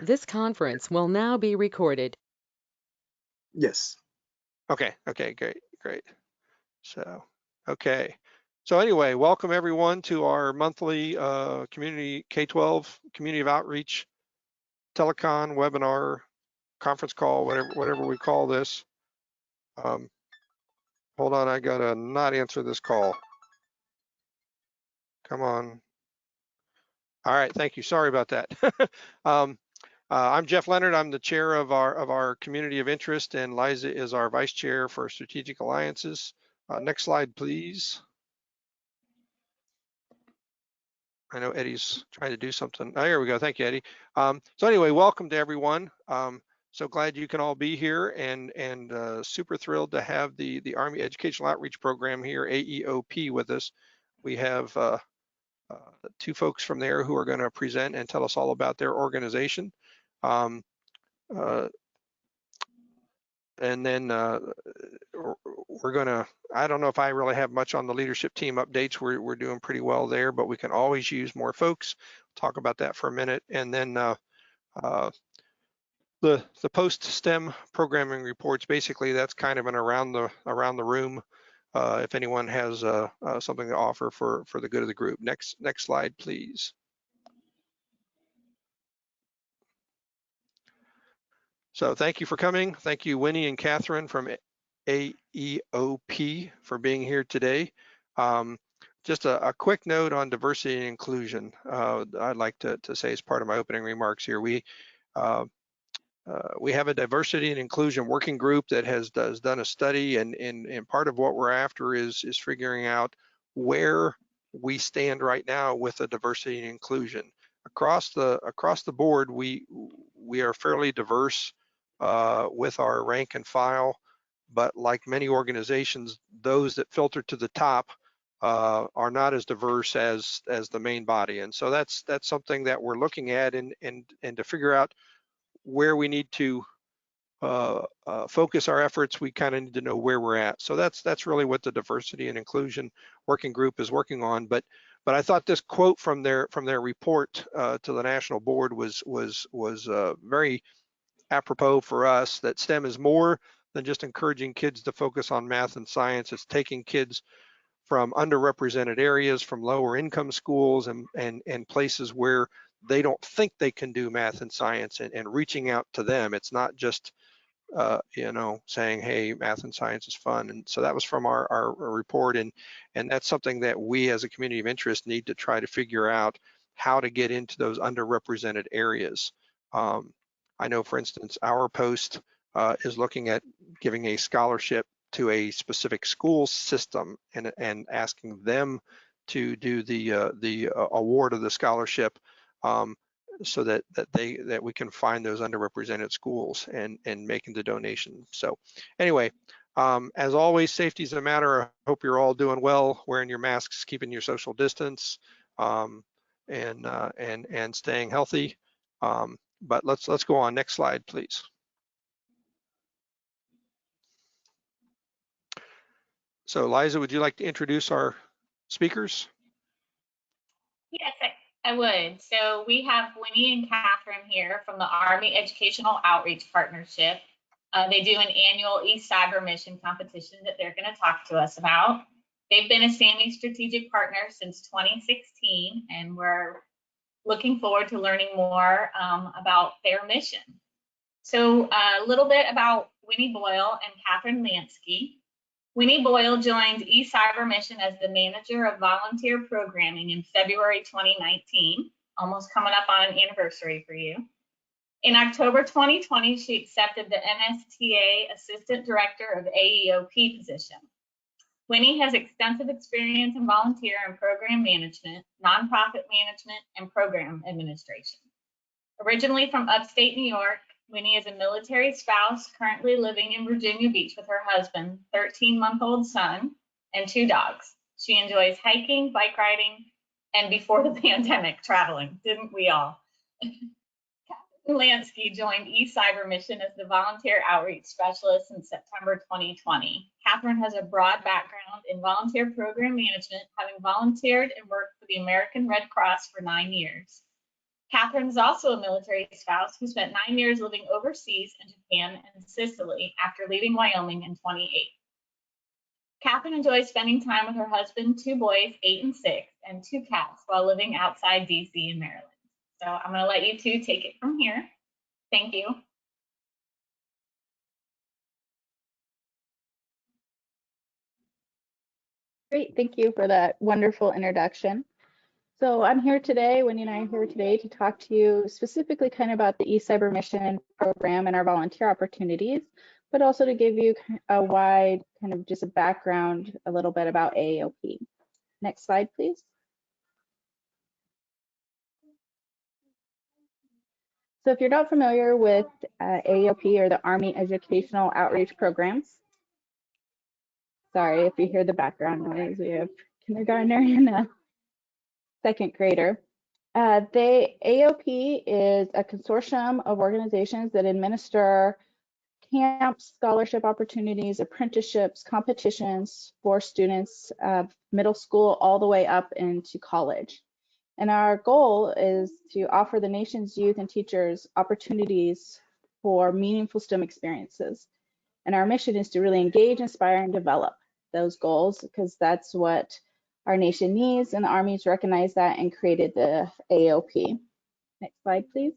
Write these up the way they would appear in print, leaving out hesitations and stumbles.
This conference will now be recorded. Yes. Okay, great. So, okay. So anyway, welcome everyone to our monthly community K-12 community of outreach telecon webinar conference call, whatever we call this. Hold on, I gotta not answer this call. Come on. All right, thank you. Sorry about that. I'm Jeff Leonard. I'm the chair of our community of interest, and Liza is our vice chair for strategic alliances. Next slide, please. I know Eddie's trying to do something. Oh, here we go. Thank you, Eddie. So anyway, welcome to everyone. So glad you can all be here, and super thrilled to have the Army Educational Outreach Program here, AEOP, with us. We have two folks from there who are going to present and tell us all about their organization. And then we're gonna, I don't know if I really have much on the leadership team updates. We're doing pretty well there, but we can always use more folks. Talk about that for a minute. And then the post-STEM programming reports, basically that's kind of an around the room. If anyone has something to offer for the good of the group. Next slide, please. So thank you for coming. Thank you, Winnie and Kathryn from AEOP for being here today. Just a quick note on diversity and inclusion. I'd like to say as part of my opening remarks here, we have a diversity and inclusion working group that has done a study, and part of what we're after is figuring out where we stand right now with the diversity and inclusion. Across the board, we are fairly diverse with our rank and file, but like many organizations, those that filter to the top are not as diverse as the main body. And so that's something that we're looking at, and to figure out where we need to focus our efforts, we kind of need to know where we're at. So that's really what the diversity and inclusion working group is working on. But I thought this quote from their report to the national board was very apropos for us, that STEM is more than just encouraging kids to focus on math and science. It's taking kids from underrepresented areas, from lower income schools and places where they don't think they can do math and science, and reaching out to them. It's not just saying, hey, math and science is fun. And so that was from our report, and that's something that we as a community of interest need to try to figure out how to get into those underrepresented areas. I know, for instance, our post is looking at giving a scholarship to a specific school system and asking them to do the award of the scholarship, so that we can find those underrepresented schools and making the donation. So anyway, as always, safety is a matter. I hope you're all doing well, wearing your masks, keeping your social distance, and staying healthy. But let's go on. Next slide, please. So Liza, would you like to introduce our speakers? Yes, I would. So we have Winnie and Kathryn here from the Army Educational Outreach Partnership. They do an annual eCYBERMISSION competition that they're going to talk to us about. They've been a SAMI strategic partner since 2016, and we're looking forward to learning more about their mission. So a little bit about Winnie Boyle and Kathryn Lasky. Winnie Boyle joined eCYBERMISSION as the manager of volunteer programming in February 2019, almost coming up on an anniversary for you. In October 2020, she accepted the NSTA Assistant Director of AEOP position. Winnie has extensive experience in volunteer and program management, nonprofit management, and program administration. Originally from upstate New York, Winnie is a military spouse currently living in Virginia Beach with her husband, 13-month-old son, and 2 dogs. She enjoys hiking, bike riding, and before the pandemic, traveling. Didn't we all? Kathryn Lasky joined eCYBERMISSION as the volunteer outreach specialist in September 2020. Kathryn has a broad background in volunteer program management, having volunteered and worked for the American Red Cross for 9 years. Kathryn is also a military spouse who spent 9 years living overseas in Japan and Sicily after leaving Wyoming in 2008. Kathryn enjoys spending time with her husband, 2 boys, 8 and 6, and 2 cats while living outside DC and Maryland. So I'm going to let you two take it from here. Thank you. Great, thank you for that wonderful introduction. So I'm here today, Winnie and I are here today to talk to you specifically kind of about the eCYBERMISSION program and our volunteer opportunities, but also to give you a wide kind of just a background a little bit about AEOP. Next slide, please. So if you're not familiar with AEOP or the Army Educational Outreach Programs, sorry if you hear the background noise, we have kindergartner and a second grader. The AEOP is a consortium of organizations that administer camps, scholarship opportunities, apprenticeships, competitions for students middle school all the way up into college. And our goal is to offer the nation's youth and teachers opportunities for meaningful STEM experiences. And our mission is to really engage, inspire, and develop those goals, because that's what our nation needs, and the Army's recognized that and created the AEOP. Next slide, please.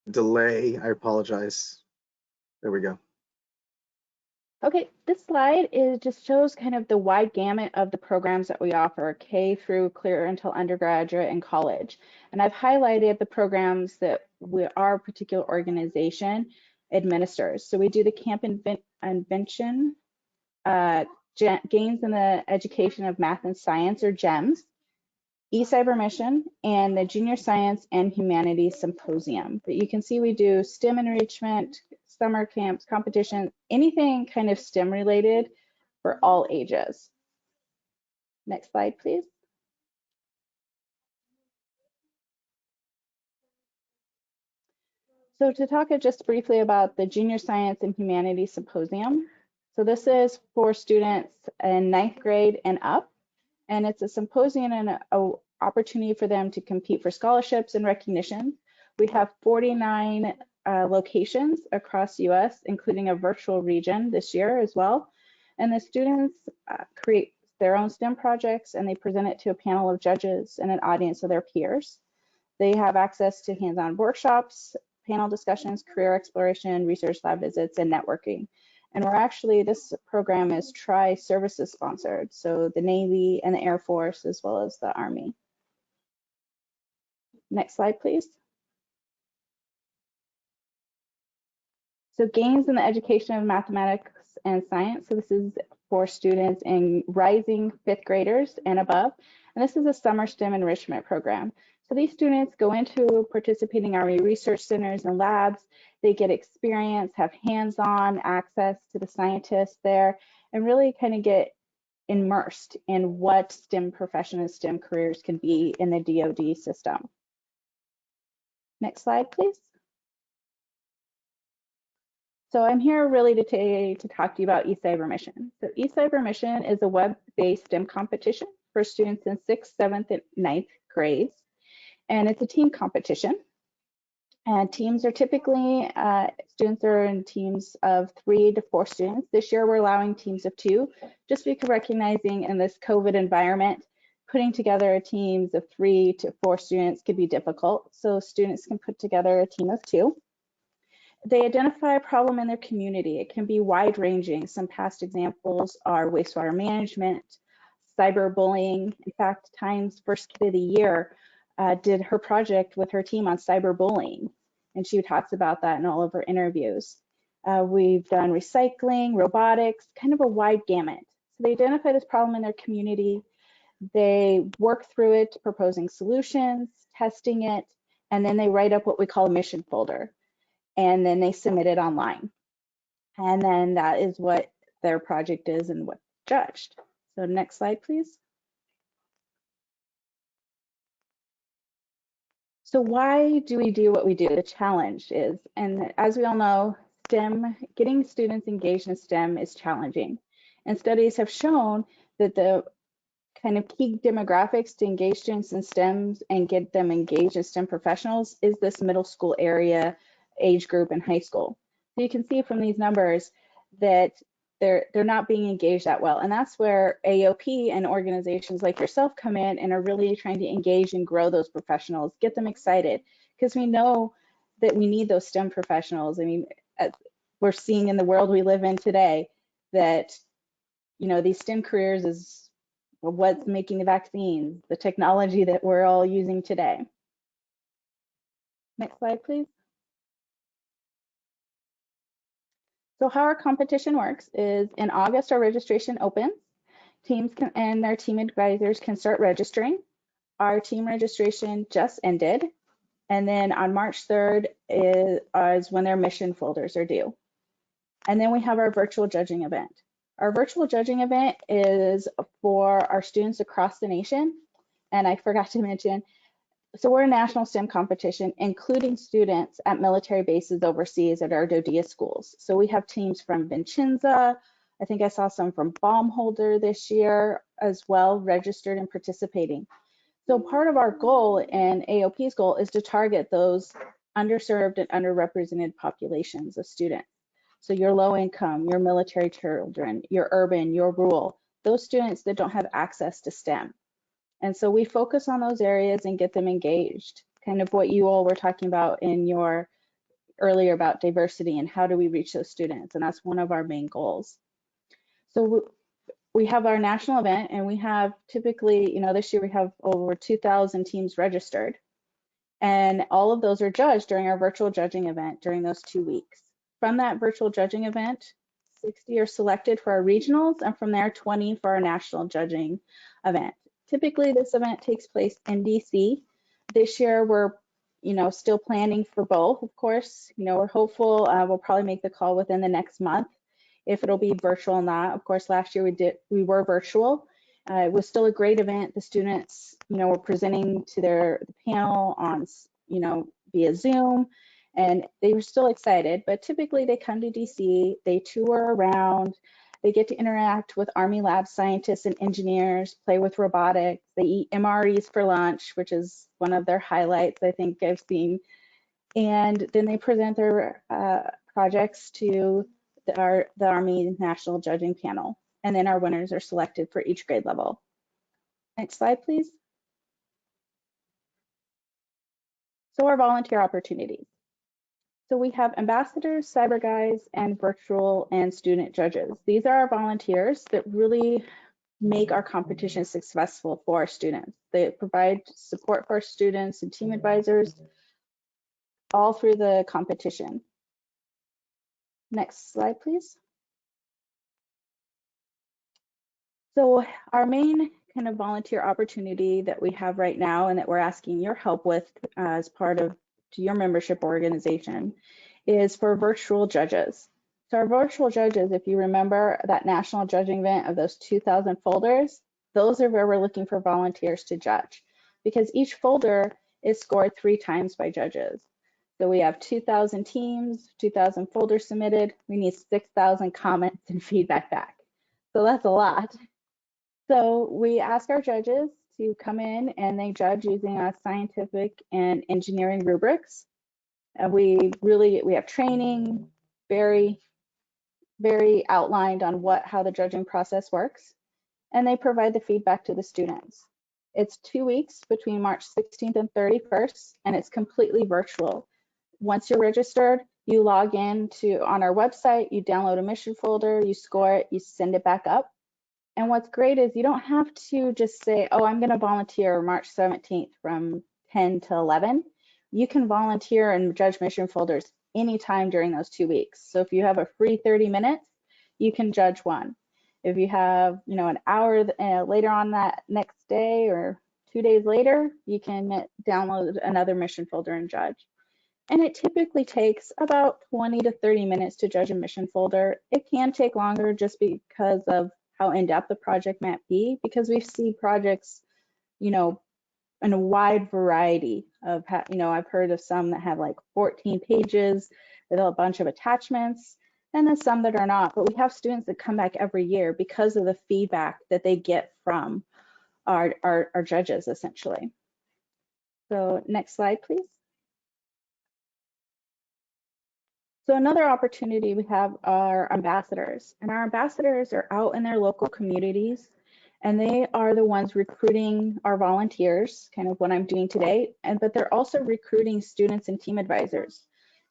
Delay, I apologize. There we go. Okay, this slide just shows kind of the wide gamut of the programs that we offer, K through clear until undergraduate and college. And I've highlighted the programs that our particular organization administers. So we do the Camp Invention, Gains in the Education of Math and Science, or GEMS, eCYBERMISSION, and the Junior Science and Humanities Symposium. But you can see we do STEM enrichment, summer camps, competition, anything kind of STEM related for all ages. Next slide, please. So to talk just briefly about the Junior Science and Humanities Symposium. So this is for students in 9th grade and up, and it's a symposium and an opportunity for them to compete for scholarships and recognition. We have 49 locations across the US, including a virtual region this year as well. And the students create their own STEM projects, and they present it to a panel of judges and an audience of their peers. They have access to hands-on workshops, panel discussions, career exploration, research lab visits, and networking. And this program is tri-services sponsored, so the Navy and the Air Force, as well as the Army. Next slide, please. So gains in the education of mathematics and science. So this is for students in rising 5th graders and above. And this is a summer STEM enrichment program. So these students go into participating Army research centers and labs. They get experience, have hands-on access to the scientists there, and really kind of get immersed in what STEM profession and STEM careers can be in the DoD system. Next slide, please. So I'm here really today to talk to you about eCYBERMISSION. So eCYBERMISSION is a web-based STEM competition for students in 6th, 7th, and 9th grades. And it's a team competition. And teams are typically, students are in teams of 3 to 4 students. This year we're allowing teams of 2, just because recognizing in this COVID environment, putting together teams of 3 to 4 students could be difficult. So students can put together a team of 2. They identify a problem in their community. It can be wide ranging. Some past examples are wastewater management, cyberbullying. In fact, Time's first kid of the year did her project with her team on cyberbullying, and she talks about that in all of her interviews. We've done recycling, robotics, kind of a wide gamut. So they identify this problem in their community. They work through it, proposing solutions, testing it, and then they write up what we call a mission folder. And then they submit it online. And then that is what their project is and what's judged. So next slide, please. So why do we do what we do? The challenge is, and as we all know, STEM, getting students engaged in STEM is challenging. And studies have shown that the kind of key demographics to engage students in STEM and get them engaged as STEM professionals is this middle school area age group in high school. So you can see from these numbers that they're not being engaged that well. And that's where AEOP and organizations like yourself come in and are really trying to engage and grow those professionals, get them excited, because we know that we need those STEM professionals. I mean, we're seeing in the world we live in today that, you know, these STEM careers is what's making the vaccines, the technology that we're all using today. Next slide, please. So how our competition works is in August, our registration opens. Teams can, and their team advisors can start registering. Our team registration just ended. And then on March 3rd is when their mission folders are due. And then we have our virtual judging event. Our virtual judging event is for our students across the nation. And I forgot to mention, so we're a national STEM competition, including students at military bases overseas at our DoDEA schools. So we have teams from Vincenza, I think I saw some from Baumholder this year as well, registered and participating. So part of our goal and AOP's goal is to target those underserved and underrepresented populations of students. So your low income, your military children, your urban, your rural, those students that don't have access to STEM. And so we focus on those areas and get them engaged, kind of what you all were talking about in your earlier about diversity and how do we reach those students. And that's one of our main goals. So we have our national event and we have typically, you know, this year we have over 2,000 teams registered. And all of those are judged during our virtual judging event during those 2 weeks. From that virtual judging event, 60 are selected for our regionals and from there 20 for our national judging event. Typically, this event takes place in DC. This year, we're, you know, still planning for both, of course. You know, we're hopeful we'll probably make the call within the next month if it'll be virtual or not. Of course, last year we were virtual. It was still a great event. The students, you know, were presenting to the panel on, you know, via Zoom, and they were still excited. But typically, they come to DC, they tour around. They get to interact with Army lab scientists and engineers, play with robotics. They eat MREs for lunch, which is one of their highlights I think I've seen. And then they present their projects to the Army National Judging Panel. And then our winners are selected for each grade level. Next slide, please. So our volunteer opportunities. So we have ambassadors, cyber guys, and virtual and student judges. These are our volunteers that really make our competition successful for our students. They provide support for our students and team advisors all through the competition. Next slide, please. So our main kind of volunteer opportunity that we have right now and that we're asking your help with as part of your membership organization is for virtual judges. So our virtual judges, if you remember that national judging event of those 2,000 folders, those are where we're looking for volunteers to judge because each folder is scored 3 times by judges. So we have 2,000 teams, 2,000 folders submitted. We need 6,000 comments and feedback back. So that's a lot. So we ask our judges to come in and they judge using scientific and engineering rubrics. We have training, very outlined on how the judging process works, and they provide the feedback to the students. It's 2 weeks between March 16th and 31st, and it's completely virtual. Once you're registered, you log in on our website, you download a mission folder, you score it, you send it back up. And what's great is you don't have to just say, oh, I'm going to volunteer March 17th from 10 to 11. You can volunteer and judge mission folders anytime during those 2 weeks. So if you have a free 30 minutes, you can judge one. If you have, you know, an hour later on that next day or 2 days later, you can download another mission folder and judge. And it typically takes about 20 to 30 minutes to judge a mission folder. It can take longer just because of how in-depth the project might be, because we've seen projects, you know, in a wide variety of, you know, I've heard of some that have like 14 pages with a bunch of attachments, and then some that are not. But we have students that come back every year because of the feedback that they get from our judges, essentially. So next slide, please. So another opportunity we have are ambassadors, and our ambassadors are out in their local communities, and they are the ones recruiting our volunteers, kind of what I'm doing today, but they're also recruiting students and team advisors.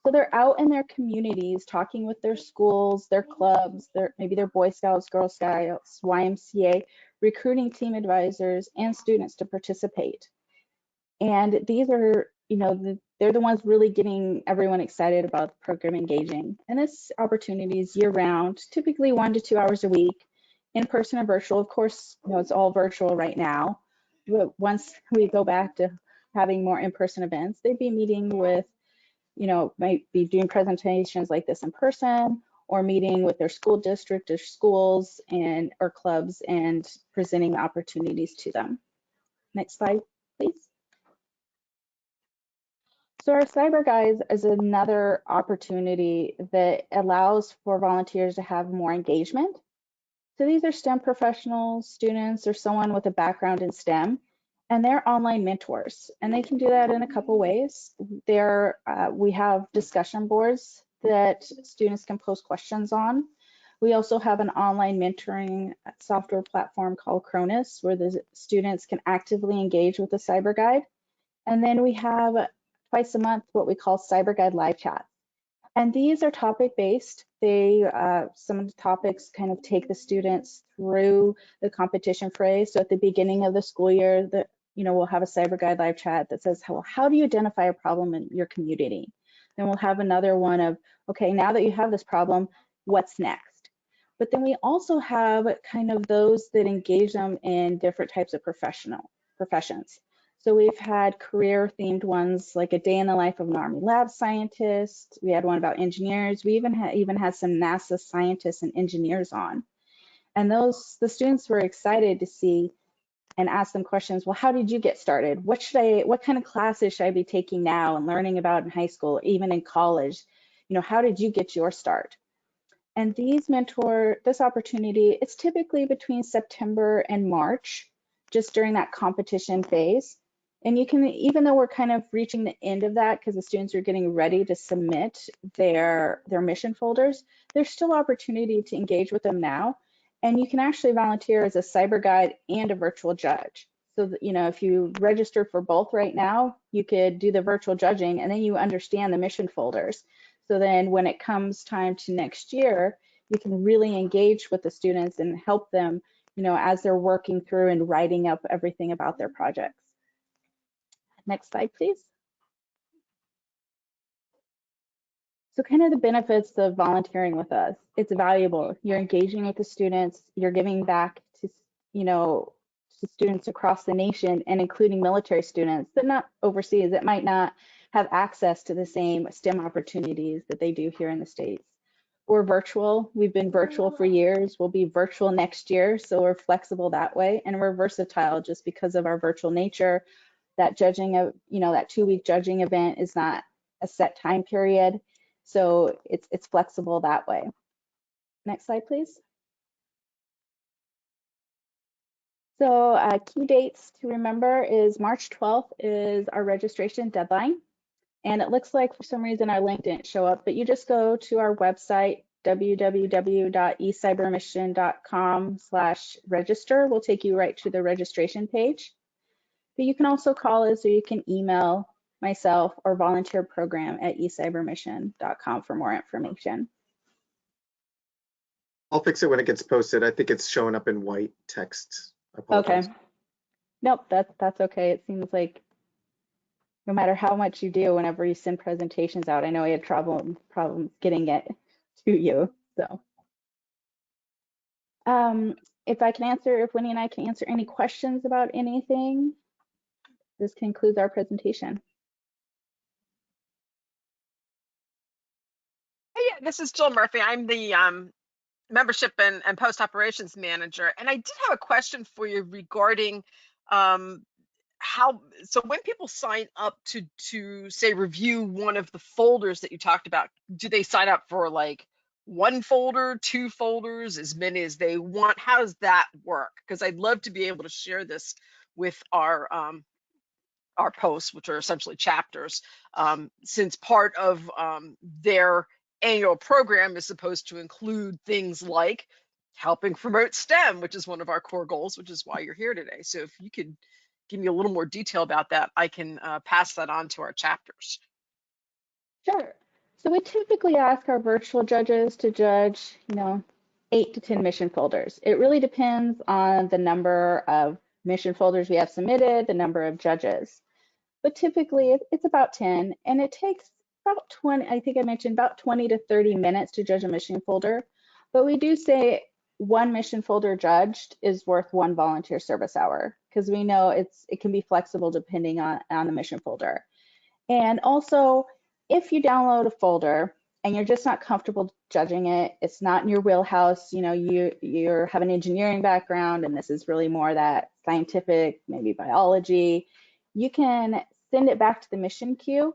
So they're out in their communities talking with their schools, their clubs, maybe their Boy Scouts, Girl Scouts, YMCA, recruiting team advisors and students to participate. And these are, they're the ones really getting everyone excited about the program engaging. And this opportunity is year round, typically 1 to 2 hours a week, in person or virtual. Of course, it's all virtual right now. But once we go back to having more in-person events, they'd be meeting with, might be doing presentations like this in person, or meeting with their school district or schools or clubs and presenting opportunities to them. Next slide, please. So our Cyber Guides is another opportunity that allows for volunteers to have more engagement. So these are STEM professionals, students, or someone with a background in STEM, and they're online mentors. And they can do that in a couple ways. We have discussion boards that students can post questions on. We also have an online mentoring software platform called Cronus, where the students can actively engage with the Cyber Guide. And then we have twice a month what we call Cyber Guide live chat. And these are topic-based. Some of the topics kind of take the students through the competition phase. So at the beginning of the school year, we'll have a Cyber Guide live chat that says, well, how do you identify a problem in your community? Then we'll have another one of, okay, now that you have this problem, what's next? But then we also have kind of those that engage them in different types of professions. So we've had career-themed ones, like a day in the life of an Army lab scientist. We had one about engineers. We even had some NASA scientists and engineers on. And the students were excited to see and ask them questions. Well, how did you get started? What kind of classes should I be taking now and learning about in high school, even in college? How did you get your start? And this opportunity, it's typically between September and March, just during that competition phase. And you can, even though we're kind of reaching the end of that because the students are getting ready to submit their mission folders, there's still opportunity to engage with them now. And you can actually volunteer as a Cyber Guide and a virtual judge. So that, if you register for both right now, you could do the virtual judging and then you understand the mission folders. So then when it comes time to next year, you can really engage with the students and help them, as they're working through and writing up everything about their projects. Next slide, please. So kind of the benefits of volunteering with us. It's valuable. You're engaging with the students. You're giving back to, to students across the nation, and including military students that not overseas, that might not have access to the same STEM opportunities that they do here in the States. We're virtual. We've been virtual for years. We'll be virtual next year. So we're flexible that way. And we're versatile just because of our virtual nature. That judging of, that 2-week judging event is not a set time period. So it's flexible that way. Next slide, please. So key dates to remember is March 12th is our registration deadline. And it looks like for some reason our link didn't show up, but you just go to our website, www.eCYBERMISSION.com/register. We'll take you right to the registration page. But you can also call us, or you can email myself or volunteer program at eCYBERMISSION.com for more information. I'll fix it when it gets posted. I think it's showing up in white text. I apologize. Okay. Nope, that's okay. It seems like no matter how much you do, whenever you send presentations out, I know we had problems getting it to you. So if Winnie and I can answer any questions about anything, this concludes our presentation. Yeah, this is Jill Murphy. I'm the membership and post operations manager, and I did have a question for you regarding so when people sign up to say review one of the folders that you talked about, do they sign up for like one folder, two folders, as many as they want? How does that work? Because I'd love to be able to share this with our posts, which are essentially chapters, since part of their annual program is supposed to include things like helping promote STEM, which is one of our core goals, which is why you're here today. So if you could give me a little more detail about that, I can pass that on to our chapters. Sure. So we typically ask our virtual judges to judge, 8 to 10 mission folders. It really depends on the number of mission folders we have submitted, the number of judges. But typically it's about 10, and it takes about 20, I think I mentioned about 20 to 30 minutes to judge a mission folder. But we do say one mission folder judged is worth one volunteer service hour, because we know it can be flexible depending on the mission folder. And also, if you download a folder and you're just not comfortable judging it, it's not in your wheelhouse, you have an engineering background and this is really more that scientific, maybe biology, you can send it back to the mission queue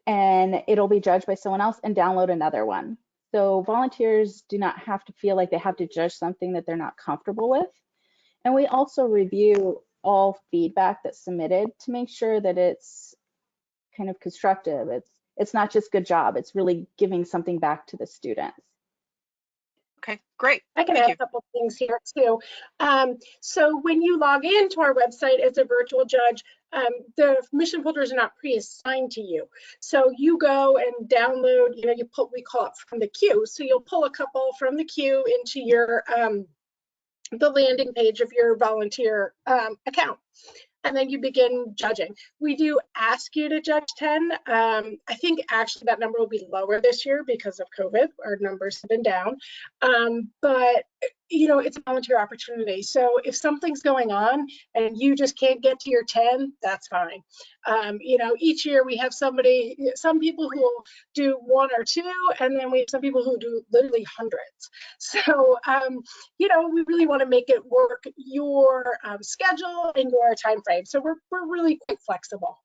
and it'll be judged by someone else and download another one. So volunteers do not have to feel like they have to judge something that they're not comfortable with. And we also review all feedback that's submitted to make sure that it's kind of constructive. It's not just good job, it's really giving something back to the students. Okay, great. I can Thank add you. a couple things here too. So when you log into our website as a virtual judge, the mission folders are not pre-assigned to you. So you go and download, we call it from the queue. So you'll pull a couple from the queue into your the landing page of your volunteer account. And then you begin judging. We do ask you to judge 10. I think actually that number will be lower this year because of COVID. Our numbers have been down. But it's a volunteer opportunity. So if something's going on and you just can't get to your 10, that's fine. Each year we have some people who will do one or two, and then we have some people who do literally hundreds. So, we really want to make it work your schedule and your time frame. So we're really quite flexible.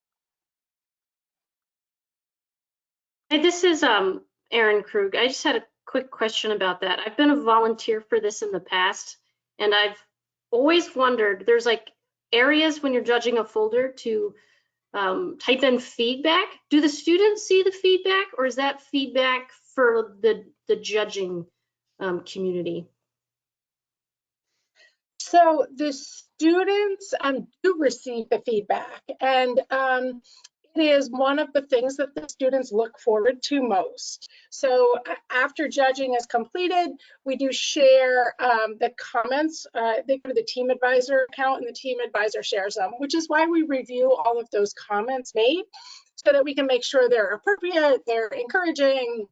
Hey, this is Erin Krug. I just had a quick question about that. I've been a volunteer for this in the past, and I've always wondered, there's like areas when you're judging a folder to type in feedback. Do the students see the feedback, or is that feedback for the judging community? So the students do receive the feedback, and it is one of the things that the students look forward to most. So after judging is completed, we do share the comments. They go to the team advisor account and the team advisor shares them, which is why we review all of those comments made so that we can make sure they're appropriate, they're encouraging,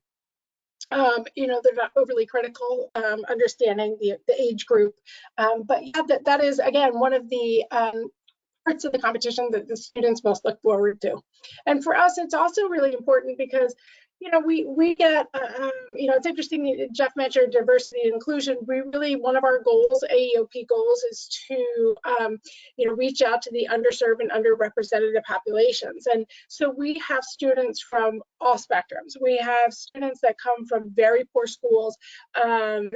they're not overly critical, understanding the age group. But yeah, that is, again, one of the parts of the competition that the students most look forward to. And for us, it's also really important because, we get, it's interesting, Jeff mentioned diversity and inclusion. One of our goals, AEOP goals, is to, reach out to the underserved and underrepresented populations. And so we have students from all spectrums. We have students that come from very poor schools, and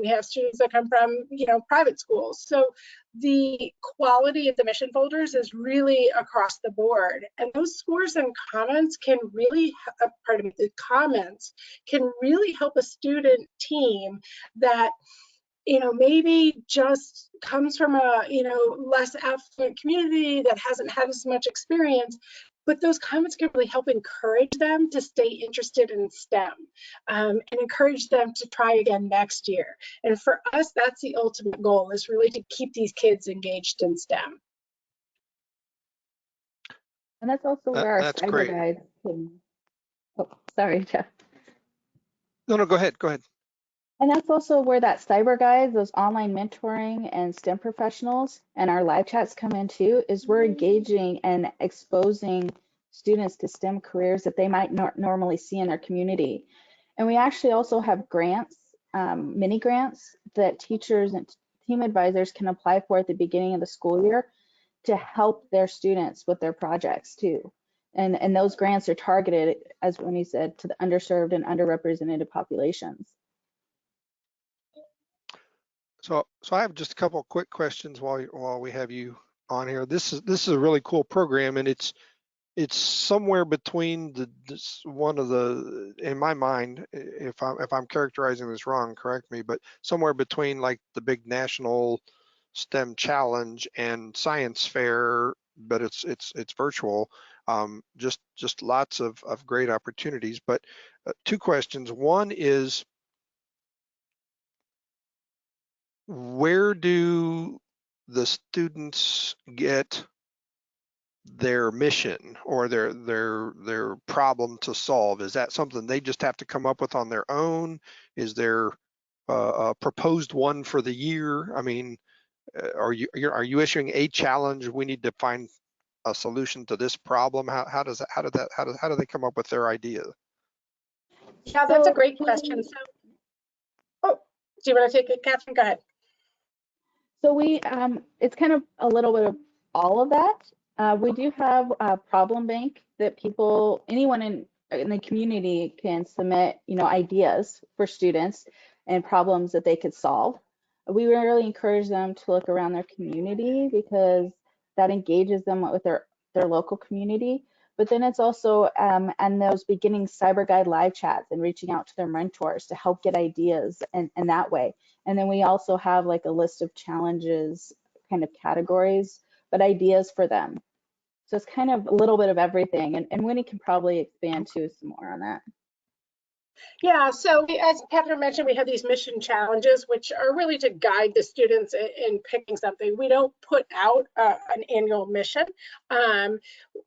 we have students that come from, private schools. So the quality of the mission folders is really across the board, and those scores and comments can really, the comments can really help a student team that maybe just comes from a less affluent community that hasn't had as much experience. But those comments can really help encourage them to stay interested in STEM and encourage them to try again next year. And for us, that's the ultimate goal, is really to keep these kids engaged in STEM. And that's also where our cyber great. guides can, oh, sorry, Jeff. No, go ahead. And that's also where that cyber guides, those online mentoring and STEM professionals and our live chats come in too, is we're engaging and exposing students to STEM careers that they might not normally see in their community. And we actually also have grants, mini grants that teachers and team advisors can apply for at the beginning of the school year to help their students with their projects too. And those grants are targeted, as Winnie said, to the underserved and underrepresented populations. So I have just a couple of quick questions while we have you on here. This is a really cool program, and it's somewhere between one of the, in my mind, if I'm characterizing this wrong, correct me, but somewhere between like the big national STEM challenge and science fair, but it's virtual. Just lots of great opportunities. But two questions. One is, where do the students get their mission or their problem to solve? Is that something they just have to come up with on their own? Is there a proposed one for the year? I mean, are you issuing a challenge? We need to find a solution to this problem. How do they come up with their idea? Yeah, that's a great question. So, oh, do you want to take it, Kathryn? Go ahead. So it's kind of a little bit of all of that. We do have a problem bank that anyone in the community can submit, ideas for students and problems that they could solve. We really encourage them to look around their community because that engages them with their local community. But then it's also and those beginning Cyber Guide live chats and reaching out to their mentors to help get ideas and that way. And then we also have like a list of challenges, kind of categories, but ideas for them. So it's kind of a little bit of everything. And Winnie can probably expand too some more on that. Yeah, so as Kathryn mentioned, we have these mission challenges, which are really to guide the students in picking something. We don't put out an annual mission.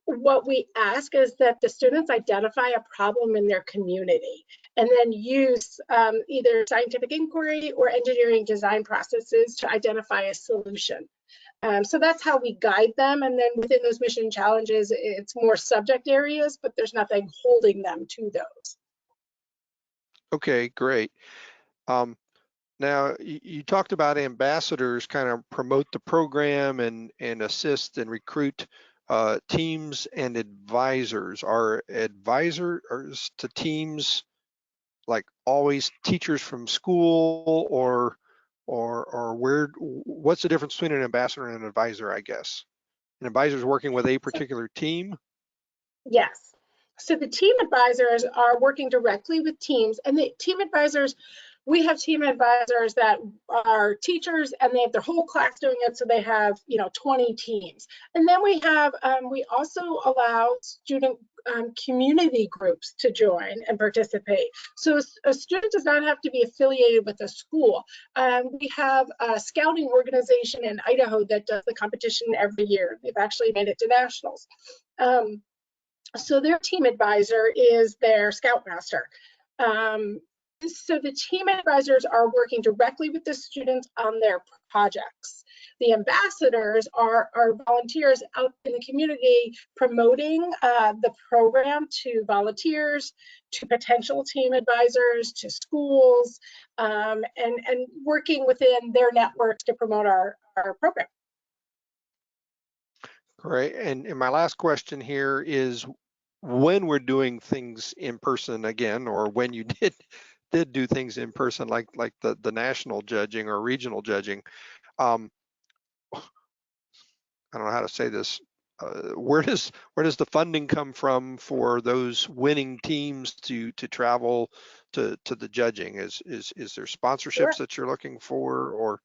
What we ask is that the students identify a problem in their community and then use either scientific inquiry or engineering design processes to identify a solution. So that's how we guide them. And then within those mission challenges, it's more subject areas, but there's nothing holding them to those. Okay, great. Now you talked about ambassadors kind of promote the program and assist and recruit teams and advisors. Are advisors to teams like always teachers from school, or what's the difference between an ambassador and an advisor, I guess? An advisor is working with a particular team? Yes. So the team advisors are working directly with teams, and the team advisors, we have team advisors that are teachers and they have their whole class doing it. So they have, 20 teams. And then we have, we also allow student community groups to join and participate. So a student does not have to be affiliated with a school. We have a scouting organization in Idaho that does the competition every year. They've actually made it to nationals. So their team advisor is their scoutmaster. So the team advisors are working directly with the students on their projects. The ambassadors are volunteers out in the community promoting the program to volunteers, to potential team advisors, to schools, and working within their networks to promote our program. Great. And my last question here is, when we're doing things in person again, or when you did do things in person, like the national judging or regional judging, I don't know how to say this. Where does the funding come from for those winning teams to travel to the judging? Is there sponsorships Sure. that you're looking for, or?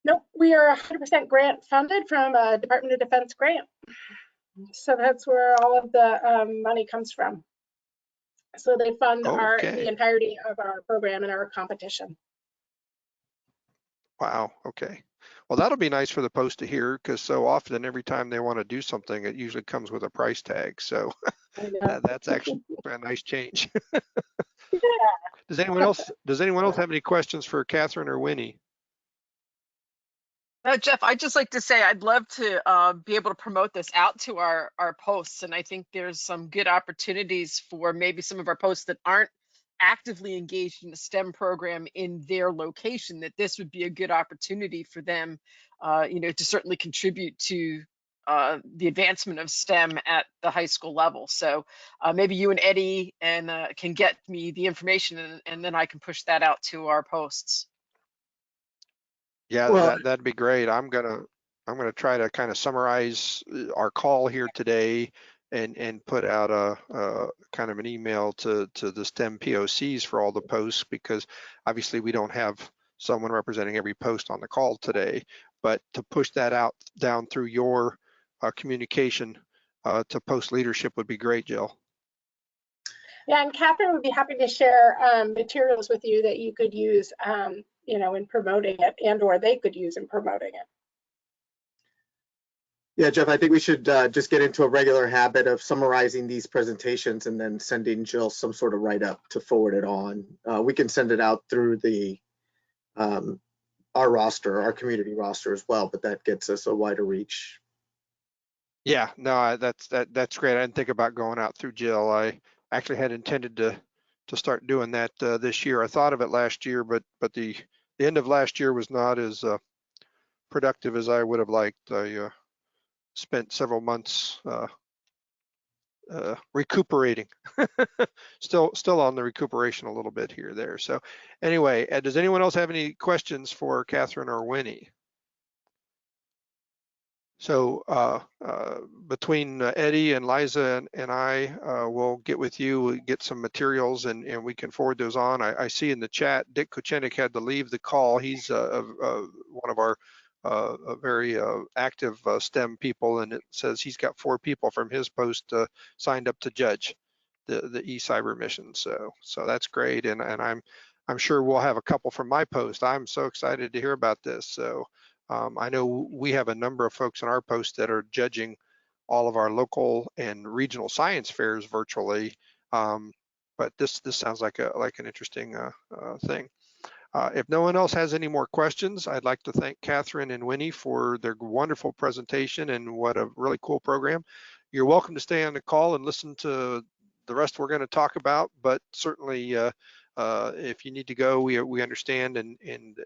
Nope, we are 100% grant funded from a Department of Defense grant. So that's where all of the money comes from. So they fund the entirety of our program and our competition. Wow, okay. Well, that'll be nice for the Post to hear, because so often every time they want to do something, it usually comes with a price tag. So that's actually a nice change. Yeah. Does anyone else have any questions for Kathryn or Winnie? Jeff, I'd just like to say I'd love to be able to promote this out to our posts, and I think there's some good opportunities for maybe some of our posts that aren't actively engaged in the STEM program in their location, that this would be a good opportunity for them, to certainly contribute to the advancement of STEM at the high school level. So maybe you and Eddie can get me the information, and then I can push that out to our posts. Yeah, Well, that'd be great. I'm gonna try to kind of summarize our call here today and put out a kind of an email to the STEM POCs for all the posts, because obviously we don't have someone representing every post on the call today, but to push that out down through your communication to post leadership would be great, Jill. Yeah, and Kathryn would be happy to share materials with you that you could use, you know, in promoting it, and/or they could use in promoting it. yeah, Jeff, I think we should just get into a regular habit of summarizing these presentations and then sending Jill some sort of write-up to forward it on. We can send it out through the our roster, our community roster as well, but that gets us a wider reach. Yeah, no, that's great. I didn't think about going out through Jill. I actually had intended to start doing that this year. I thought of it last year, but the end of last year was not as productive as I would have liked. I spent several months recuperating. still on the recuperation a little bit here there. So anyway, does anyone else have any questions for Kathryn or Winnie? So between Eddie and Liza and I will get with you, get some materials, and we can forward those on. I see in the chat, Dick Kuchenik had to leave the call. He's one of our very active STEM people, and it says he's got 4 people from his post signed up to judge the eCYBERMISSION. So that's great, and I'm sure we'll have a couple from my post. I'm so excited to hear about this. So I know we have a number of folks in our post that are judging all of our local and regional science fairs virtually, but this sounds like an interesting thing. If no one else has any more questions, I'd like to thank Kathryn and Winnie for their wonderful presentation and what a really cool program. You're welcome to stay on the call and listen to the rest we're going to talk about, but certainly if you need to go, we understand, and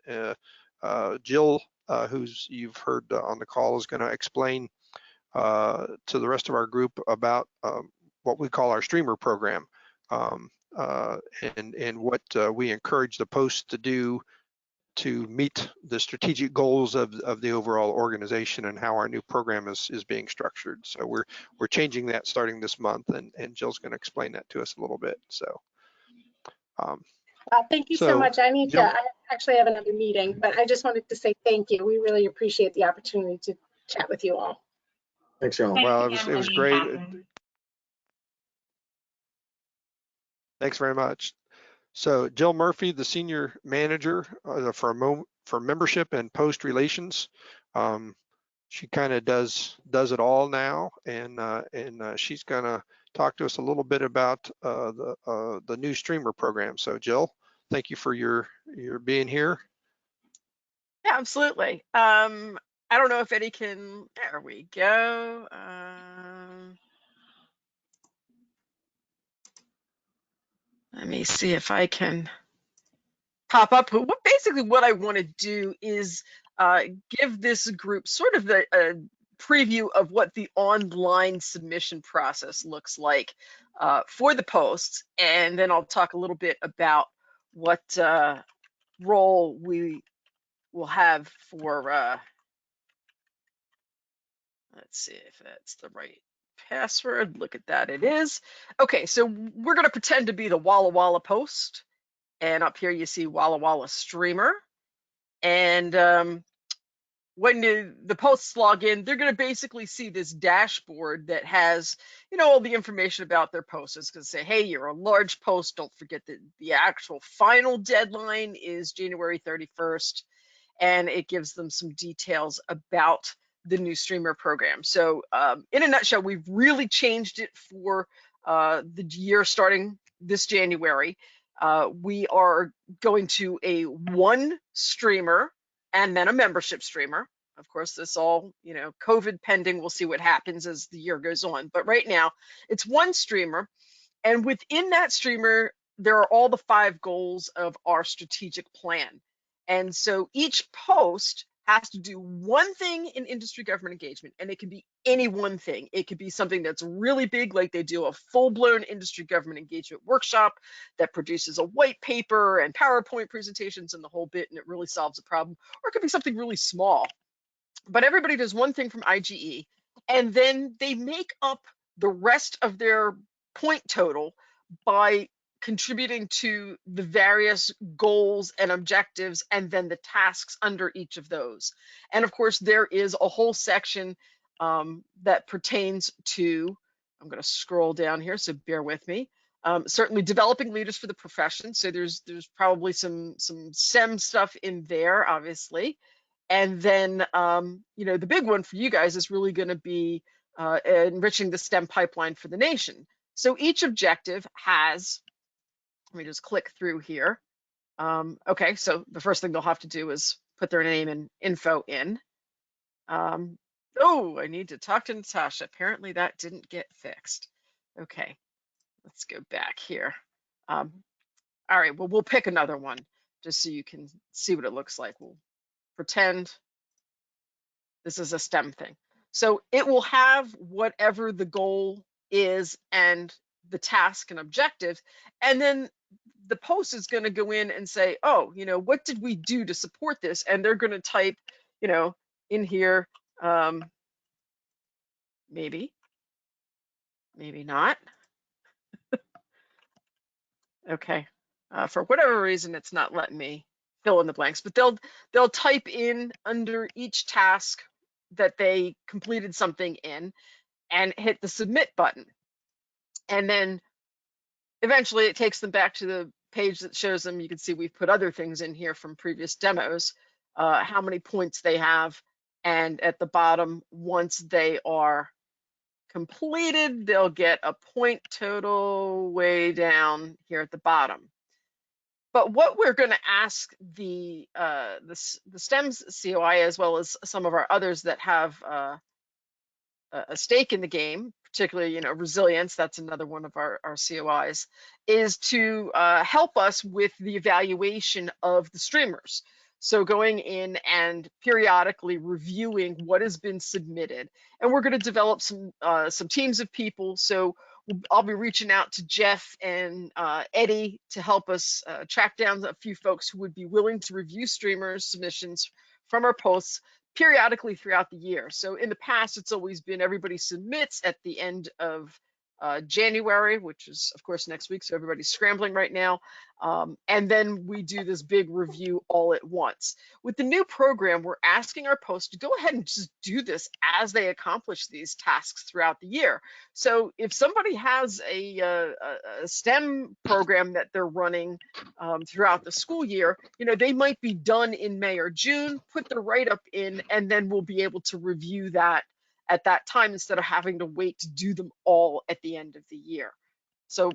Jill, who's you've heard on the call, is going to explain to the rest of our group about what we call our streamer program, and what we encourage the posts to do to meet the strategic goals of the overall organization and how our new program is being structured. So we're changing that starting this month, and Jill's going to explain that to us a little bit. So Thank you so much. I need to, I actually have another meeting, but I just wanted to say thank you. We really appreciate the opportunity to chat with you all. Thanks, y'all. Well, it was great. Thanks very much. So Jill Murphy, the Senior Manager for Membership and Post Relations. She kind of does it all now, and she's gonna talk to us a little bit about the new streamer program. So Jill, thank you for your being here. Yeah, absolutely. I don't know if Eddie can, there we go. Let me see if I can pop up. Basically what I want to do is give this group sort of a preview of what the online submission process looks like for the posts, and then I'll talk a little bit about what role we will have for let's see if that's the right password. Look at that, it is. Okay, so we're going to pretend to be the Walla Walla post, and up here you see Walla Walla streamer, and when the posts log in, they're going to basically see this dashboard that has, you know, all the information about their posts. It's going to say, hey, you're a large post. Don't forget that the actual final deadline is January 31st. And it gives them some details about the new streamer program. So in a nutshell, we've really changed it for the year starting this January. We are going to a 1 streamer and then a membership streamer. Of course, this all, you know, COVID pending. We'll see what happens as the year goes on. But right now, it's 1 streamer. And within that streamer, there are all the 5 goals of our strategic plan. And so each post has to do one thing in industry government engagement, and it can be any one thing. It could be something that's really big, like they do a full-blown industry government engagement workshop that produces a white paper and PowerPoint presentations and the whole bit, and it really solves a problem. Or it could be something really small. But everybody does one thing from IGE, and then they make up the rest of their point total by contributing to the various goals and objectives and then the tasks under each of those. And of course, there is a whole section that pertains to, I'm going to scroll down here, so bear with me. Certainly developing leaders for the profession. So there's probably some STEM stuff in there, obviously. And then, you know, the big one for you guys is really going to be enriching the STEM pipeline for the nation. So each objective has, let me just click through here. Okay, so the first thing they'll have to do is put their name and info in. Oh, I need to talk to Natasha. Apparently that didn't get fixed. Okay, let's go back here. All right, well, we'll pick another one just so you can see what it looks like. We'll pretend this is a STEM thing. So it will have whatever the goal is and the task and objective, and then the post is going to go in and say, oh, you know, what did we do to support this? And they're going to type, you know, in here, maybe not. Okay, for whatever reason, it's not letting me fill in the blanks, but they'll type in under each task that they completed something in and hit the submit button. And then eventually it takes them back to the page that shows them, you can see we've put other things in here from previous demos, how many points they have. And at the bottom, once they are completed, they'll get a point total way down here at the bottom. But what we're going to ask the STEM's COI, as well as some of our others that have a stake in the game, particularly, you know, resilience, that's another one of our COIs, is to help us with the evaluation of the streamers. So going in and periodically reviewing what has been submitted. And we're going to develop some teams of people. So I'll be reaching out to Jeff and Eddie to help us track down a few folks who would be willing to review streamers' submissions from our posts periodically throughout the year. So in the past, it's always been everybody submits at the end of January, which is of course next week. So everybody's scrambling right now. And then we do this big review all at once. With the new program, we're asking our posts to go ahead and just do this as they accomplish these tasks throughout the year. So if somebody has a STEM program that they're running throughout the school year, you know, they might be done in May or June, put the write-up in, and then we'll be able to review that at that time instead of having to wait to do them all at the end of the year. So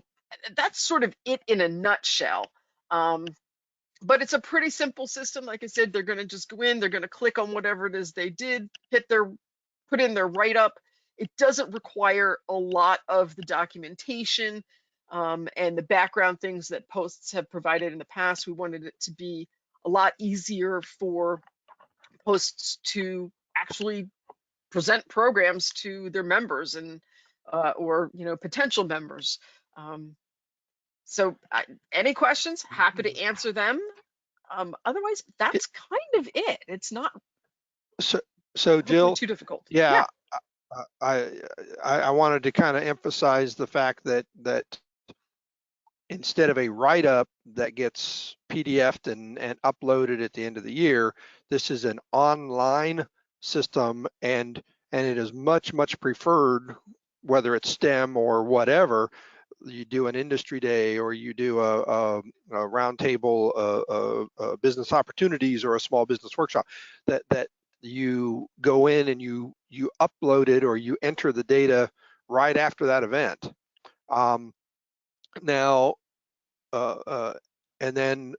that's sort of it in a nutshell. But it's a pretty simple system. Like I said, they're going to just go in, they're going to click on whatever it is they did, put in their write-up. It doesn't require a lot of the documentation and the background things that posts have provided in the past. We wanted it to be a lot easier for posts to actually present programs to their members and or, you know, potential members. So any questions? Happy to answer them. Otherwise, that's kind of it. It's not so Jill, too difficult. Yeah. I wanted to kind of emphasize the fact that instead of a write-up that gets PDF'd and uploaded at the end of the year, this is an online system, and it is much preferred, whether it's STEM or whatever. You do an industry day, or you do a roundtable, business opportunities, or a small business workshop, that you go in and you upload it, or you enter the data right after that event. Now, and then,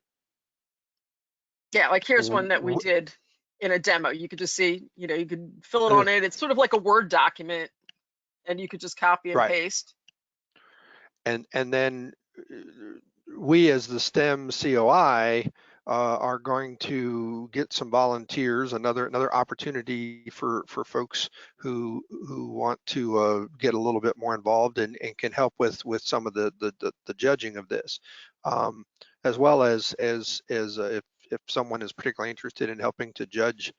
yeah, like here's one that we did in a demo. You could just see, you know, you could fill it on it. It's sort of like a Word document, and you could just copy and paste. And then we, as the STEM COI, are going to get some volunteers, another opportunity for folks who want to get a little bit more involved and can help with some of the judging of this, as well as if someone is particularly interested in helping to judge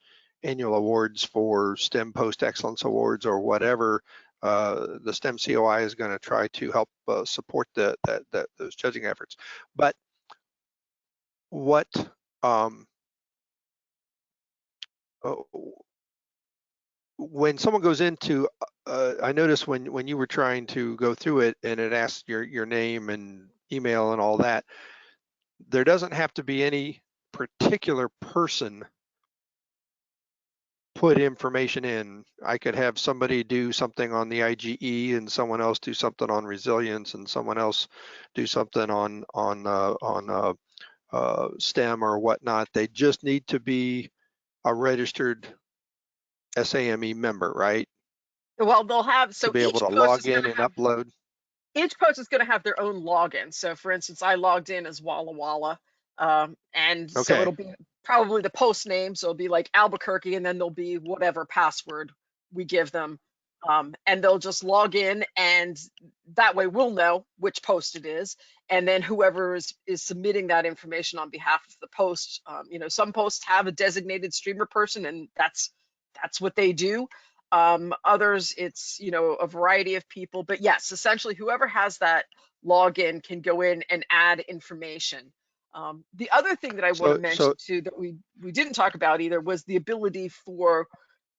annual awards for STEM Post Excellence Awards or whatever. The STEM COI is going to try to help support those judging efforts. But what when someone goes into, I noticed when you were trying to go through it and it asks your name and email and all that, there doesn't have to be any particular person put information in. I could have somebody do something on the IGE and someone else do something on resilience and someone else do something on STEM or whatnot. They just need to be a registered SAME member, right? Well, they'll have, so To be each able to post log is in going and to have, upload. each post is going to have their own login. So for instance, I logged in as Walla Walla. And so Okay. it'll be probably the post name. So it'll be like Albuquerque, and then there'll be whatever password we give them. And they'll just log in, and that way we'll know which post it is. And then whoever is submitting that information on behalf of the post, you know, some posts have a designated streamer person, and that's what they do. Others, it's, you know, a variety of people. But yes, essentially whoever has that login can go in and add information. The other thing that I want to mention too that we didn't talk about either was the ability for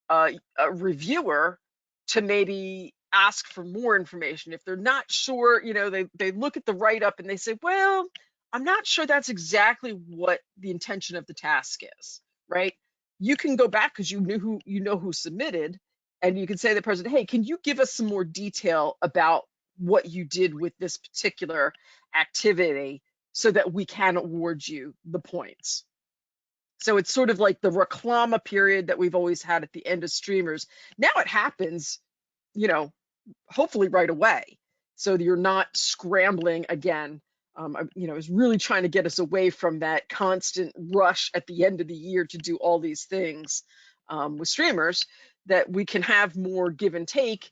a reviewer to maybe ask for more information if they're not sure. You know, they look at the write-up and they say, well, I'm not sure that's exactly what the intention of the task is, right? You can go back because you know who submitted, and you can say to the person, hey, can you give us some more detail about what you did with this particular activity so that we can award you the points. So it's sort of like the reclama period that we've always had at the end of streamers. Now it happens, you know, hopefully right away. So you're not scrambling again. You know, I was really trying to get us away from that constant rush at the end of the year to do all these things with streamers, that we can have more give and take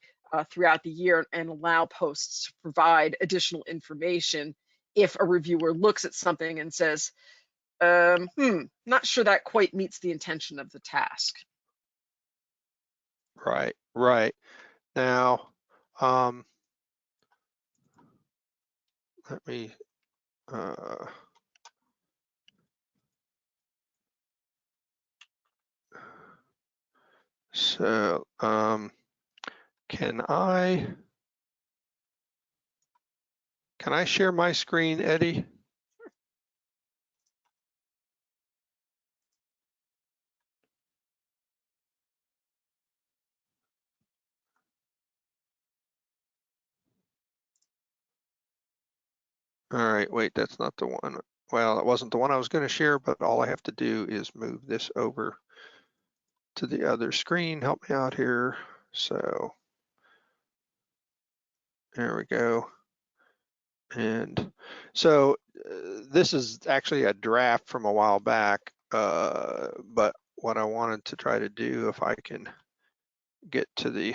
throughout the year and allow posts to provide additional information if a reviewer looks at something and says, not sure that quite meets the intention of the task. Right, right. Now, let me, so, can I share my screen, Eddie? All right, wait, that's not the one. Well, it wasn't the one I was going to share, but all I have to do is move this over to the other screen. Help me out here. So there we go. And so this is actually a draft from a while back, but what I wanted to try to do, if I can get to the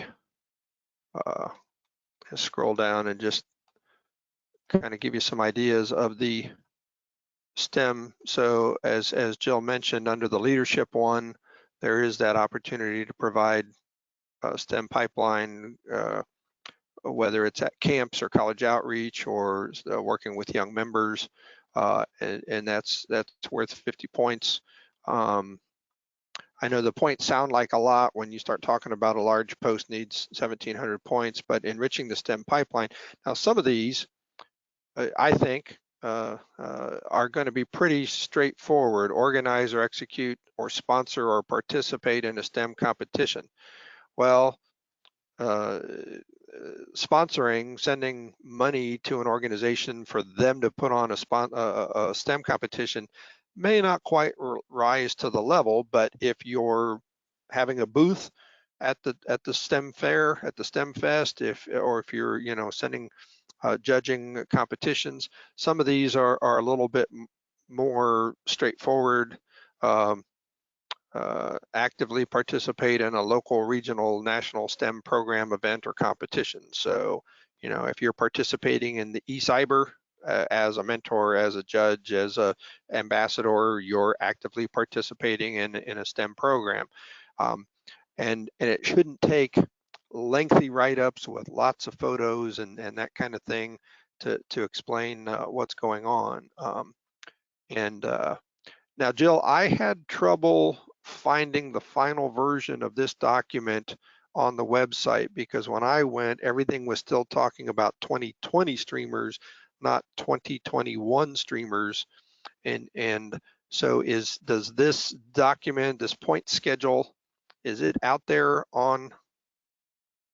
scroll down and just kind of give you some ideas of the STEM. So as Jill mentioned, under the leadership one, there is that opportunity to provide a STEM pipeline, whether it's at camps or college outreach or working with young members, and that's worth 50 points. I know the points sound like a lot when you start talking about a large post needs 1,700 points, but enriching the STEM pipeline. Now, some of these, I think, are going to be pretty straightforward. Organize or execute or sponsor or participate in a STEM competition. Well, sponsoring, sending money to an organization for them to put on a STEM competition may not quite rise to the level, but if you're having a booth at the STEM fair, at the STEM Fest, or if you're, you know, sending judging competitions, some of these are a little bit more straightforward. Actively participate in a local, regional, national STEM program, event, or competition. So, you know, if you're participating in the eCyber as a mentor, as a judge, as a ambassador, you're actively participating in a STEM program. And it shouldn't take lengthy write-ups with lots of photos and that kind of thing to explain what's going on. Now, Jill, I had trouble finding the final version of this document on the website because when I went, everything was still talking about 2020 streamers, not 2021 streamers. And so does this document, this point schedule, is it out there on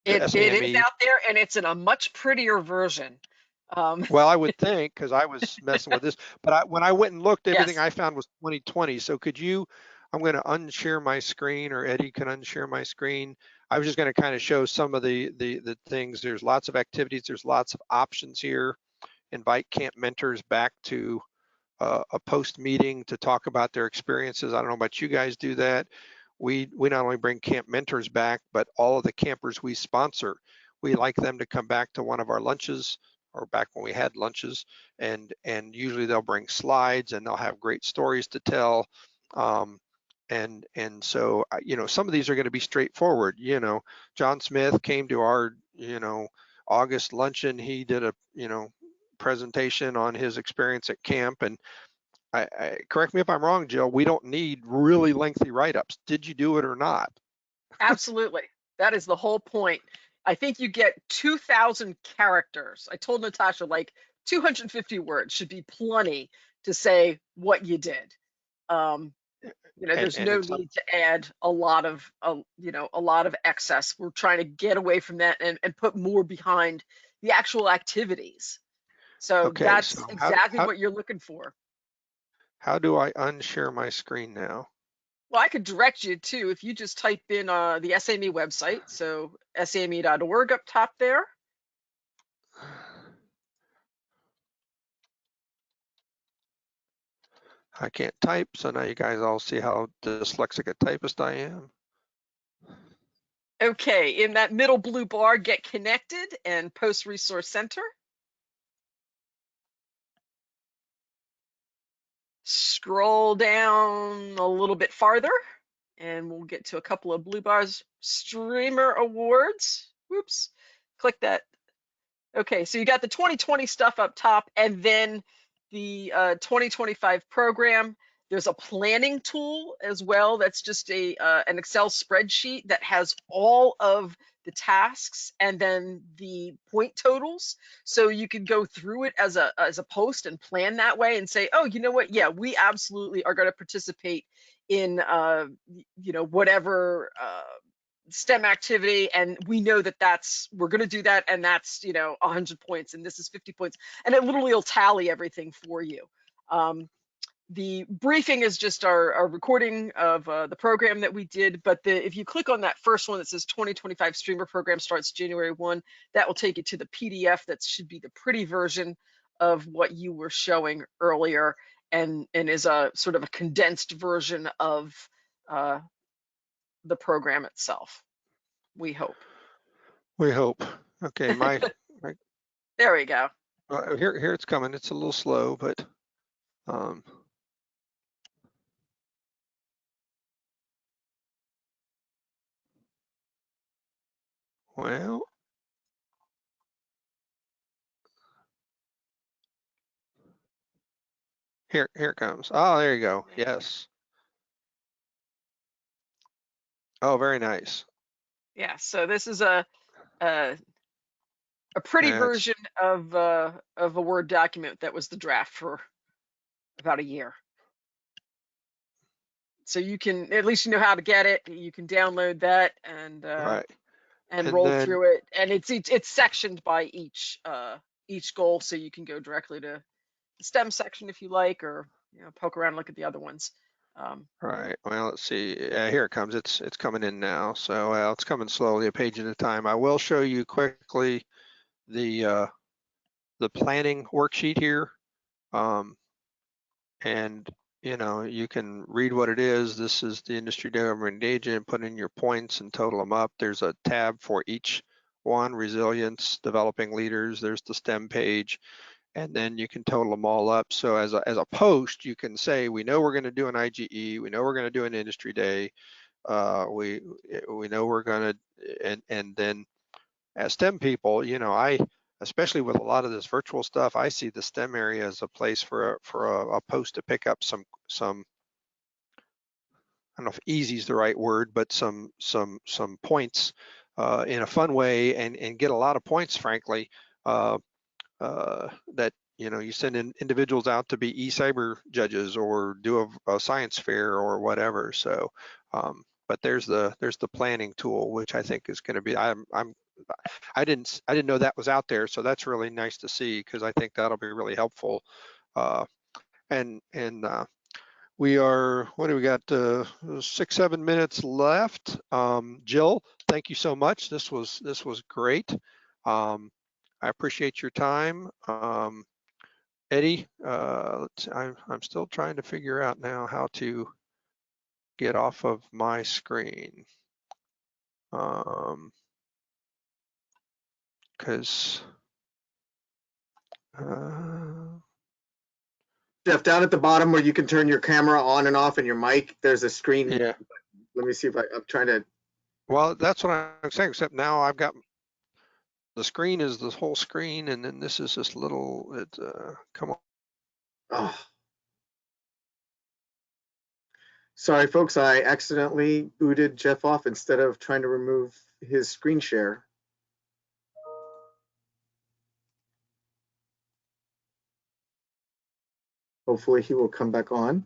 the SAME? It is out there, and it's in a much prettier version. Well, I would think, because I was messing with this, but when I went and looked, everything Yes. I found was 2020. So could you, I'm going to unshare my screen, or Eddie can unshare my screen. I was just going to kind of show some of the things. There's lots of activities. There's lots of options here. Invite camp mentors back to a post meeting to talk about their experiences. I don't know about you guys do that. We not only bring camp mentors back, but all of the campers we sponsor, we like them to come back to one of our lunches, or back when we had lunches, and usually they'll bring slides and they'll have great stories to tell. And so, you know, some of these are going to be straightforward. You know, John Smith came to our, you know, August luncheon. He did a, you know, presentation on his experience at camp. And correct me if I'm wrong, Jill, we don't need really lengthy write-ups. Did you do it or not? Absolutely. That is the whole point. I think you get 2,000 characters. I told Natasha like 250 words should be plenty to say what you did. You know, there's no need to add a lot of, you know, a lot of excess. We're trying to get away from that and put more behind the actual activities. So that's exactly what you're looking for. How do I unshare my screen now? Well, I could direct you to, if you just type in the SAME website, so same.org up top there. I can't type, so now you guys all see how dyslexic a typist I am. Okay, in that middle blue bar, get connected and post resource center. Scroll down a little bit farther and we'll get to a couple of blue bars. Streamer awards. Whoops, click that. Okay, so you got the 2020 stuff up top and then the 2025 program. There's a planning tool as well. That's just an Excel spreadsheet that has all of the tasks and then the point totals. So you can go through it as a post and plan that way and say, oh, you know what? Yeah, we absolutely are going to participate in, you know, whatever STEM activity, and we know that we're going to do that, and that's, you know, 100 points, and this is 50 points, and it literally will tally everything for you. The briefing is just our recording of the program that we did, but if you click on that first one that says 2025 streamer program starts January 1, that will take you to the PDF. That should be the pretty version of what you were showing earlier, and is a sort of a condensed version of the program itself. We hope. We hope. Okay, my there we go. Here it's coming. It's a little slow, but well, here it comes. Oh, there you go. Yes. Oh, very nice. Yeah. So this is a pretty version of a Word document that was the draft for about a year. So you can, at least you know how to get it. You can download that and right. and roll through it. And it's sectioned by each goal, so you can go directly to the STEM section if you like, or, you know, poke around and look at the other ones. Right. Well, let's see. Here it comes. It's coming in now. So it's coming slowly, a page at a time. I will show you quickly the planning worksheet here. and you know, you can read what it is. This is the industry government agent, put in your points and total them up. There's a tab for each one: resilience, developing leaders. There's the STEM page, and then you can total them all up. So as a post, you can say, we know we're going to do an IGE, we know we're going to do an industry day, we know we're going to, and then as STEM people, you know, especially with a lot of this virtual stuff, I see the STEM area as a place for a post to pick up some, I don't know if easy is the right word, but some points in a fun way, and get a lot of points, frankly, that, you know, you send in individuals out to be eCyber judges or do a science fair or whatever. So, but there's the planning tool, which I think is going to be, I didn't know that was out there, so that's really nice to see, because I think that'll be really helpful. And we are, what do we got? 6-7 minutes left. Jill, thank you so much. This was great. I appreciate your time. Eddie, I'm still trying to figure out now how to get off of my screen. Because Jeff, down at the bottom where you can turn your camera on and off and your mic, there's a screen. yeah. Let me see if I'm trying to. Well, that's what I'm saying, except now I've got, the screen is the whole screen, and then this is this little, come on. Oh. Sorry, folks, I accidentally booted Jeff off instead of trying to remove his screen share. Hopefully he will come back on.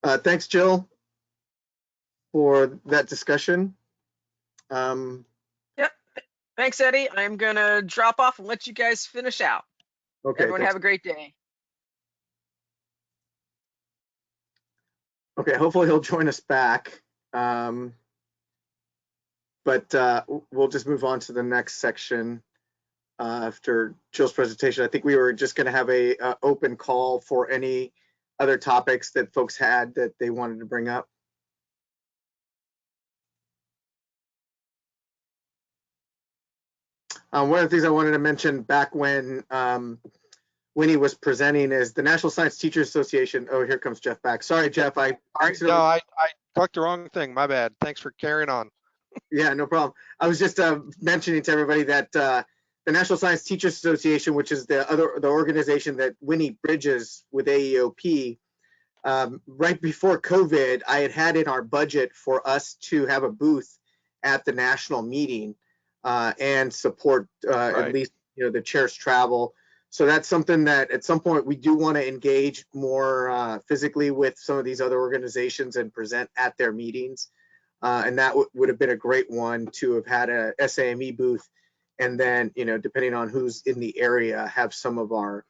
Thanks, Jill, for that discussion. Yep. Thanks, Eddie. I'm going to drop off and let you guys finish out. Okay. Everyone Thanks. have a great day. Okay, hopefully he'll join us back. But we'll just move on to the next section after Jill's presentation. I think we were just going to have a open call for any other topics that folks had that they wanted to bring up. One of the things I wanted to mention back when Winnie was presenting is the National Science Teachers Association. Oh, here comes Jeff back. Sorry, Jeff. No, I clicked the wrong thing. My bad. Thanks for carrying on. Yeah, no problem. I was just mentioning to everybody that the National Science Teachers Association, which is the organization that Winnie bridges with AEOP, right before COVID, I had in our budget for us to have a booth at the national meeting and support Right. at least, you know, the chair's travel. So that's something that at some point we do want to engage more physically with some of these other organizations and present at their meetings. And that would have been a great one to have had a SAME booth, and then, you know, depending on who's in the area, have some of our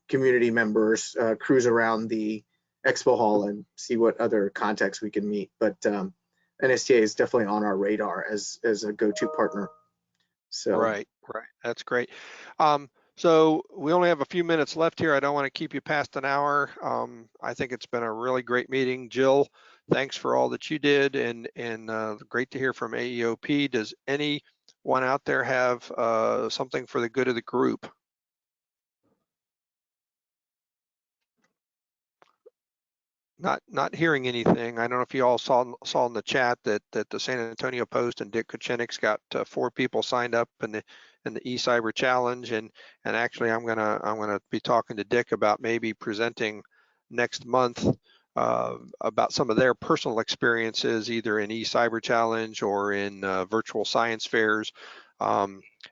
community members cruise around the expo hall and see what other contacts we can meet. But NSTA is definitely on our radar as a go-to partner. So Right. That's great. So we only have a few minutes left here. I don't want to keep you past an hour. I think it's been a really great meeting. Jill, thanks for all that you did, and great to hear from AEOP. Does anyone out there have something for the good of the group? Not hearing anything. I don't know if you all saw in the chat that the San Antonio Post and Dick Kuchenik's got 4 people signed up in the eCyber Challenge, and actually I'm gonna be talking to Dick about maybe presenting next month about some of their personal experiences, either in eCyber Challenge or in virtual science fairs.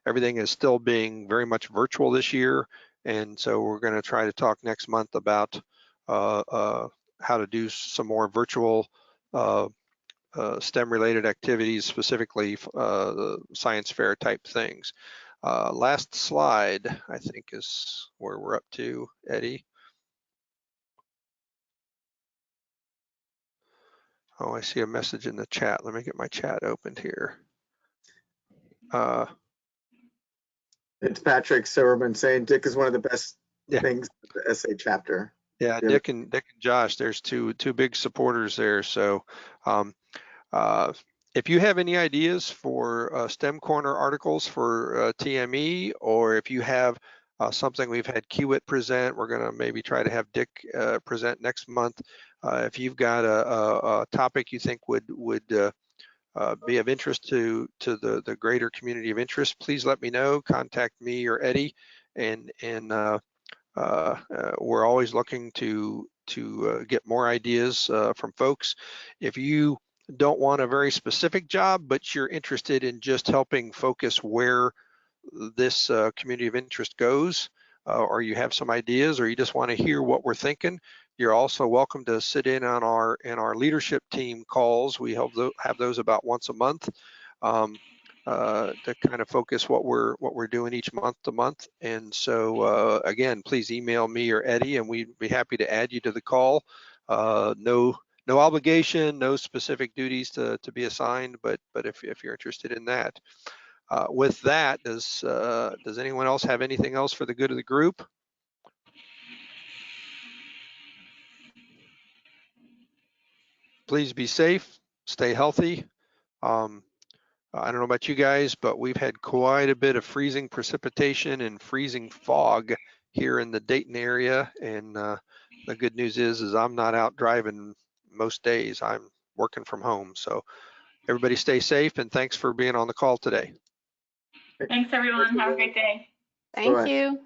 Everything is still being very much virtual this year, and so we're going to try to talk next month about how to do some more virtual STEM related activities, specifically science fair type things. Last slide, I think, is where we're up to, Eddie. Oh, I see a message in the chat. Let me get my chat opened here. It's Patrick Silverman saying Dick is one of the best Yeah. things at the SA chapter. Yeah, Yeah. Dick and Josh, there's two big supporters there. So if you have any ideas for STEM Corner articles for TME, or if you have something we've had Kiewit present, we're going to maybe try to have Dick present next month. If you've got a topic you think would be of interest to the greater community of interest, please let me know. Contact me or Eddie, and we're always looking to get more ideas from folks. If you don't want a very specific job, but you're interested in just helping focus where this community of interest goes, or you have some ideas, or you just want to hear what we're thinking, you're also welcome to sit in on our leadership team calls. We have those about once a month. To kind of focus what we're doing each month to month. And so again, please email me or Eddie, and we'd be happy to add you to the call. No obligation, no specific duties to be assigned, but if you're interested in that. With that, does anyone else have anything else for the good of the group? Please be safe, stay healthy. I don't know about you guys, but we've had quite a bit of freezing precipitation and freezing fog here in the Dayton area. And the good news is I'm not out driving most days. I'm working from home. So everybody stay safe, and thanks for being on the call today. Thanks, everyone. Have a great day. Thank Bye. you.